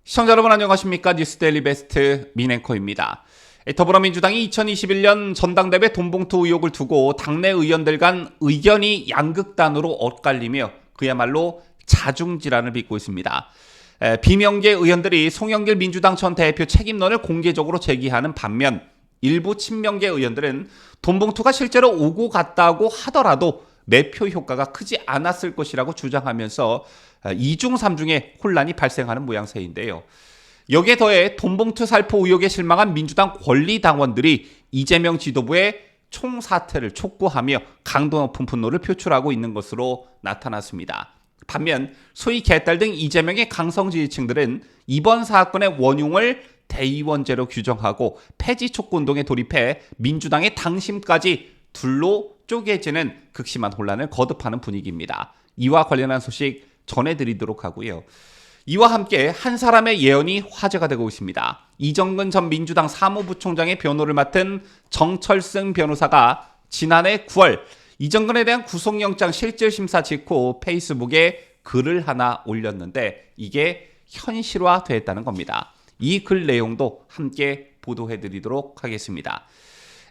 시청자 여러분 안녕하십니까? 뉴스데일리 베스트 민앵커입니다. 더불어민주당이 2021년 전당대회 돈봉투 의혹을 두고 당내 의원들 간 의견이 양극단으로 엇갈리며 그야말로 자중질환을 빚고 있습니다. 비명계 의원들이 송영길 민주당 전 대표 책임론을 공개적으로 제기하는 반면 일부 친명계 의원들은 돈봉투가 실제로 오고 갔다고 하더라도 매표 효과가 크지 않았을 것이라고 주장하면서 이중삼중의 혼란이 발생하는 모양새인데요. 여기에 더해 돈봉투 살포 의혹에 실망한 민주당 권리당원들이 이재명 지도부의 총사퇴를 촉구하며 강도 높은 분노를 표출하고 있는 것으로 나타났습니다. 반면 소위 개딸 등 이재명의 강성 지지층들은 이번 사건의 원흉을 대의원제로 규정하고 폐지 촉구 운동에 돌입해 민주당의 당심까지 둘로 쪼개지는 극심한 혼란을 거듭하는 분위기입니다. 이와 관련한 소식 전해드리도록 하고요. 이와 함께 한 사람의 예언이 화제가 되고 있습니다. 이정근 전 민주당 사무부총장의 변호를 맡은 정철승 변호사가 지난해 9월 이정근에 대한 구속영장 실질심사 직후 페이스북에 글을 하나 올렸는데 이게 현실화됐다는 겁니다. 이 글 내용도 함께 보도해드리도록 하겠습니다.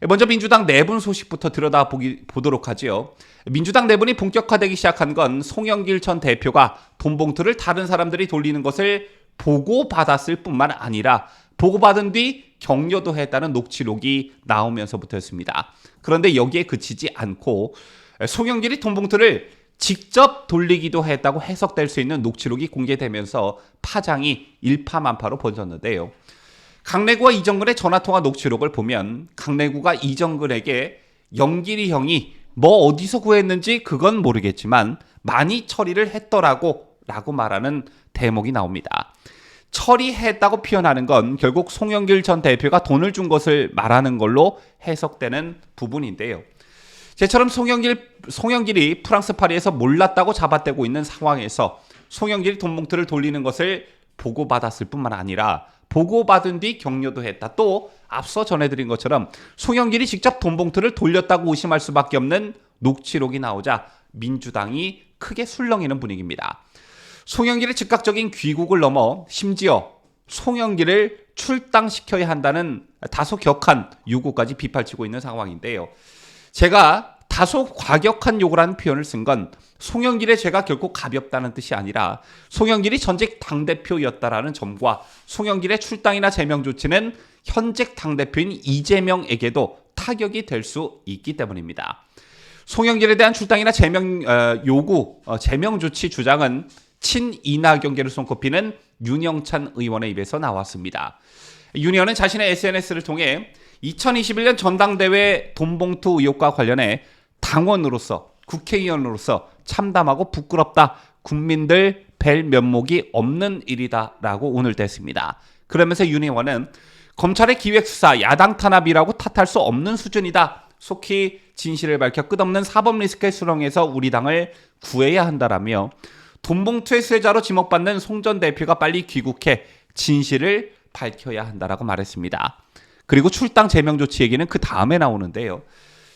먼저 민주당 내분 소식부터 들여다보도록 하죠. 민주당 내분이 본격화되기 시작한 건 송영길 전 대표가 돈봉투를 다른 사람들이 돌리는 것을 보고받았을 뿐만 아니라 보고받은 뒤 격려도 했다는 녹취록이 나오면서부터였습니다. 그런데 여기에 그치지 않고 송영길이 돈봉투를 직접 돌리기도 했다고 해석될 수 있는 녹취록이 공개되면서 파장이 일파만파로 번졌는데요. 강내구와 이정근의 전화통화 녹취록을 보면 강내구가 이정근에게 영길이 형이 뭐 어디서 구했는지 그건 모르겠지만 많이 처리를 했더라고 라고 말하는 대목이 나옵니다. 처리했다고 표현하는 건 결국 송영길 전 대표가 돈을 준 것을 말하는 걸로 해석되는 부분인데요. 제처럼 송영길이 프랑스 파리에서 몰랐다고 잡아떼고 있는 상황에서 송영길이 돈봉투를 돌리는 것을 보고받았을 뿐만 아니라 보고받은 뒤 격려도 했다. 또 앞서 전해드린 것처럼 송영길이 직접 돈봉투를 돌렸다고 의심할 수밖에 없는 녹취록이 나오자 민주당이 크게 술렁이는 분위기입니다. 송영길의 즉각적인 귀국을 넘어 심지어 송영길을 출당시켜야 한다는 다소 격한 요구까지 빗발치고 있는 상황인데요. 제가 다소 과격한 요구를 하는 표현을 쓴 건 송영길의 죄가 결코 가볍다는 뜻이 아니라 송영길이 전직 당대표였다라는 점과 송영길의 출당이나 제명 조치는 현직 당대표인 이재명에게도 타격이 될 수 있기 때문입니다. 송영길에 대한 출당이나 제명 제명 조치 주장은 친이낙연계로 손꼽히는 윤영찬 의원의 입에서 나왔습니다. 윤 의원은 자신의 SNS를 통해 2021년 전당대회 돈봉투 의혹과 관련해 당원으로서 국회의원으로서 참담하고 부끄럽다. 국민들 뵐 면목이 없는 일이다 라고 오늘 냈습니다. 그러면서 윤 의원은 검찰의 기획수사 야당 탄압이라고 탓할 수 없는 수준이다. 속히 진실을 밝혀 끝없는 사법 리스크의 수렁에서 우리 당을 구해야 한다라며 돈봉투의 수혜자로 지목받는 송 전 대표가 빨리 귀국해 진실을 밝혀야 한다라고 말했습니다. 그리고 출당 제명 조치 얘기는 그 다음에 나오는데요.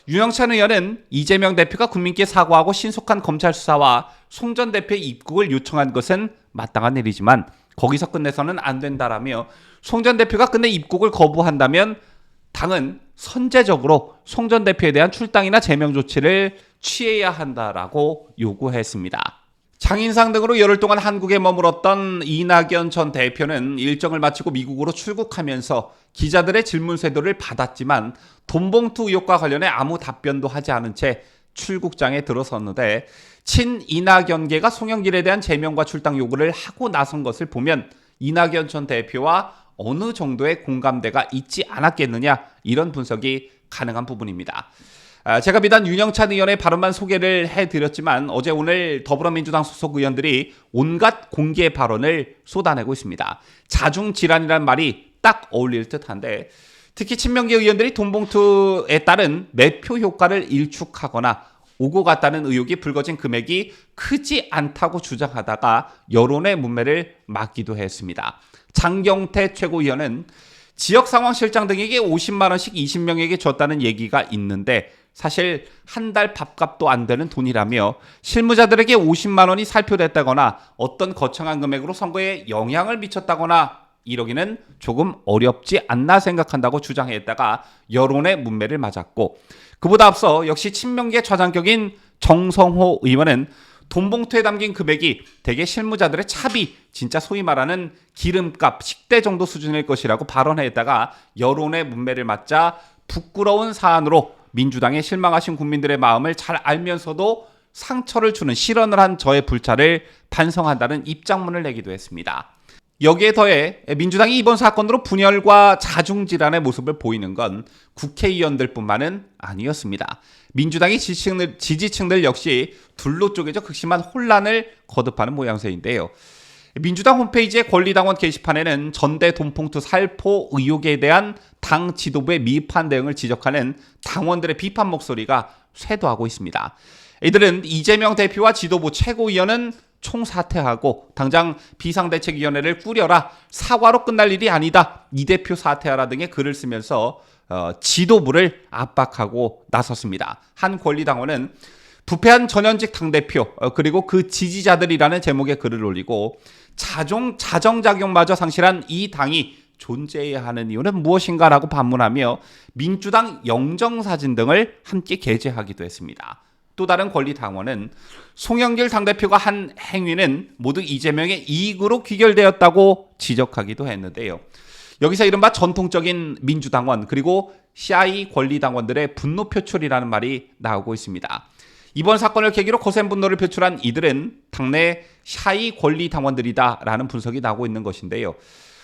윤영찬 의원은 이재명 대표가 국민께 사과하고 신속한 검찰 수사와 송 전 대표의 입국을 요청한 것은 마땅한 일이지만 거기서 끝내서는 안 된다라며 송 전 대표가 끝내 입국을 거부한다면 당은 선제적으로 송 전 대표에 대한 출당이나 제명 조치를 취해야 한다라고 요구했습니다. 장인상 등으로 열흘 동안 한국에 머물었던 이낙연 전 대표는 일정을 마치고 미국으로 출국하면서 기자들의 질문 쇄도를 받았지만 돈봉투 의혹과 관련해 아무 답변도 하지 않은 채 출국장에 들어섰는데 친이낙연계가 송영길에 대한 제명과 출당 요구를 하고 나선 것을 보면 이낙연 전 대표와 어느 정도의 공감대가 있지 않았겠느냐 이런 분석이 가능한 부분입니다. 제가 비단 윤영찬 의원의 발언만 소개를 해드렸지만 어제 오늘 더불어민주당 소속 의원들이 온갖 공개 발언을 쏟아내고 있습니다. 자중질환이라는 말이 딱 어울릴 듯한데 특히 친명계 의원들이 돈봉투에 따른 매표 효과를 일축하거나 오고 갔다는 의혹이 불거진 금액이 크지 않다고 주장하다가 여론의 문매를 맞기도 했습니다. 장경태 최고위원은 지역상황실장 등에게 50만 원씩 20명에게 줬다는 얘기가 있는데 사실 한 달 밥값도 안 되는 돈이라며 실무자들에게 50만 원이 살표됐다거나 어떤 거창한 금액으로 선거에 영향을 미쳤다거나 이러기는 조금 어렵지 않나 생각한다고 주장했다가 여론의 문매를 맞았고, 그보다 앞서 역시 친명계 좌장격인 정성호 의원은 돈봉투에 담긴 금액이 대개 실무자들의 차비, 진짜 소위 말하는 기름값, 식대 정도 수준일 것이라고 발언했다가 여론의 문매를 맞자 부끄러운 사안으로 민주당에 실망하신 국민들의 마음을 잘 알면서도 상처를 주는 실언을 한 저의 불찰을 반성한다는 입장문을 내기도 했습니다. 여기에 더해 민주당이 이번 사건으로 분열과 자중질환의 모습을 보이는 건 국회의원들뿐만은 아니었습니다. 민주당의 지지층들 역시 둘로 쪼개져 극심한 혼란을 거듭하는 모양새인데요. 민주당 홈페이지의 권리당원 게시판에는 전대 돈봉투 살포 의혹에 대한 당 지도부의 미흡한 대응을 지적하는 당원들의 비판 목소리가 쇄도하고 있습니다. 이들은 이재명 대표와 지도부 최고위원은 총사퇴하고 당장 비상대책위원회를 꾸려라, 사과로 끝날 일이 아니다, 이 대표 사퇴하라 등의 글을 쓰면서 지도부를 압박하고 나섰습니다. 한 권리당원은 부패한 전현직 당대표 그리고 그 지지자들이라는 제목의 글을 올리고 자정작용마저 상실한 이 당이 존재해야 하는 이유는 무엇인가라고 반문하며 민주당 영정사진 등을 함께 게재하기도 했습니다. 또 다른 권리당원은 송영길 당대표가 한 행위는 모두 이재명의 이익으로 귀결되었다고 지적하기도 했는데요. 여기서 이른바 전통적인 민주당원 그리고 CI 권리당원들의 분노 표출이라는 말이 나오고 있습니다. 이번 사건을 계기로 거센 분노를 표출한 이들은 당내 샤이 권리당원들이다라는 분석이 나오고 있는 것인데요.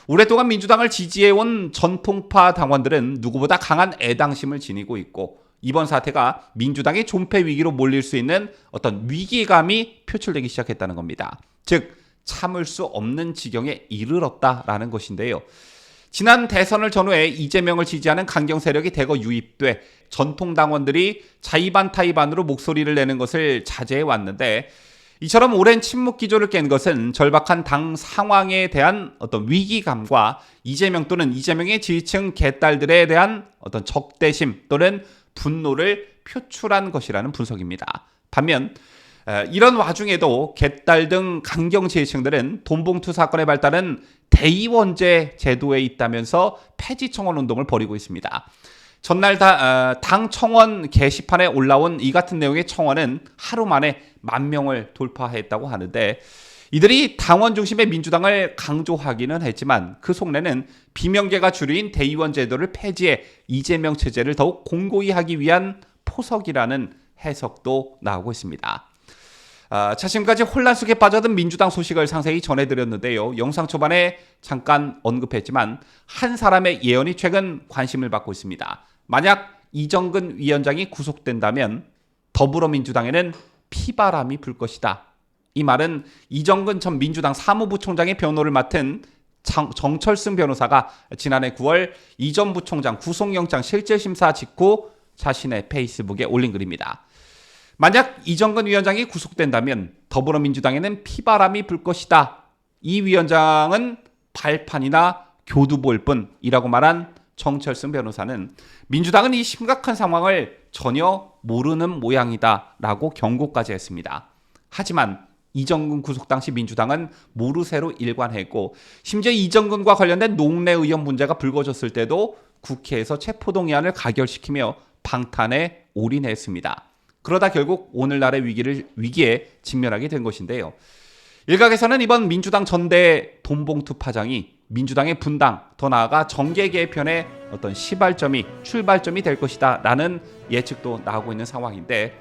오랫동안 민주당을 지지해온 전통파 당원들은 누구보다 강한 애당심을 지니고 있고, 이번 사태가 민주당의 존폐 위기로 몰릴 수 있는 어떤 위기감이 표출되기 시작했다는 겁니다. 즉 참을 수 없는 지경에 이르렀다라는 것인데요. 지난 대선을 전후해 이재명을 지지하는 강경 세력이 대거 유입돼 전통당원들이 자의반 타의반으로 목소리를 내는 것을 자제해 왔는데, 이처럼 오랜 침묵 기조를 깬 것은 절박한 당 상황에 대한 어떤 위기감과 이재명 또는 이재명의 지지층 개딸들에 대한 어떤 적대심 또는 분노를 표출한 것이라는 분석입니다. 반면 이런 와중에도 개딸 등 강경 지지층들은 돈봉투 사건의 발단은 대의원제 제도에 있다면서 폐지 청원 운동을 벌이고 있습니다. 전날 당 청원 게시판에 올라온 이 같은 내용의 청원은 하루 만에 10,000명을 돌파했다고 하는데, 이들이 당원 중심의 민주당을 강조하기는 했지만 그 속내는 비명계가 주류인 대의원 제도를 폐지해 이재명 체제를 더욱 공고히 하기 위한 포석이라는 해석도 나오고 있습니다. 지금까지 혼란 속에 빠져든 민주당 소식을 상세히 전해드렸는데요. 영상 초반에 잠깐 언급했지만 한 사람의 예언이 최근 관심을 받고 있습니다. 만약 이정근 위원장이 구속된다면 더불어민주당에는 피바람이 불 것이다. 이 말은 이정근 전 민주당 사무부총장의 변호를 맡은 정철승 변호사가 지난해 9월 이 전 부총장 구속영장 실질심사 직후 자신의 페이스북에 올린 글입니다. 만약 이정근 위원장이 구속된다면 더불어민주당에는 피바람이 불 것이다. 이 위원장은 발판이나 교두보일 뿐이라고 말한 정철승 변호사는 민주당은 이 심각한 상황을 전혀 모르는 모양이다라고 경고까지 했습니다. 하지만 이정근 구속 당시 민주당은 모르쇠로 일관했고, 심지어 이정근과 관련된 농내 의원 문제가 불거졌을 때도 국회에서 체포동의안을 가결시키며 방탄에 올인했습니다. 그러다 결국 오늘날의 위기에 직면하게 된 것인데요. 일각에서는 이번 민주당 전대 돈봉투 파장이 민주당의 분당, 더 나아가 정계 개편의 어떤 출발점이 될 것이다 라는 예측도 나오고 있는 상황인데,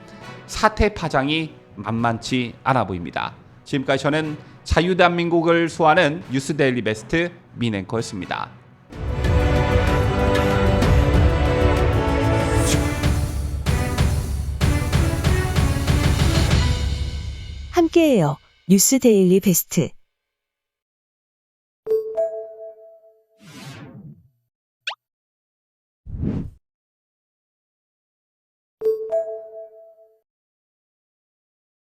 사태 파장이 만만치 않아 보입니다. 지금까지 저는 자유대한민국을 수호하는 뉴스데일리 베스트 민앵커였습니다. 함께해요. 뉴스데일리 베스트.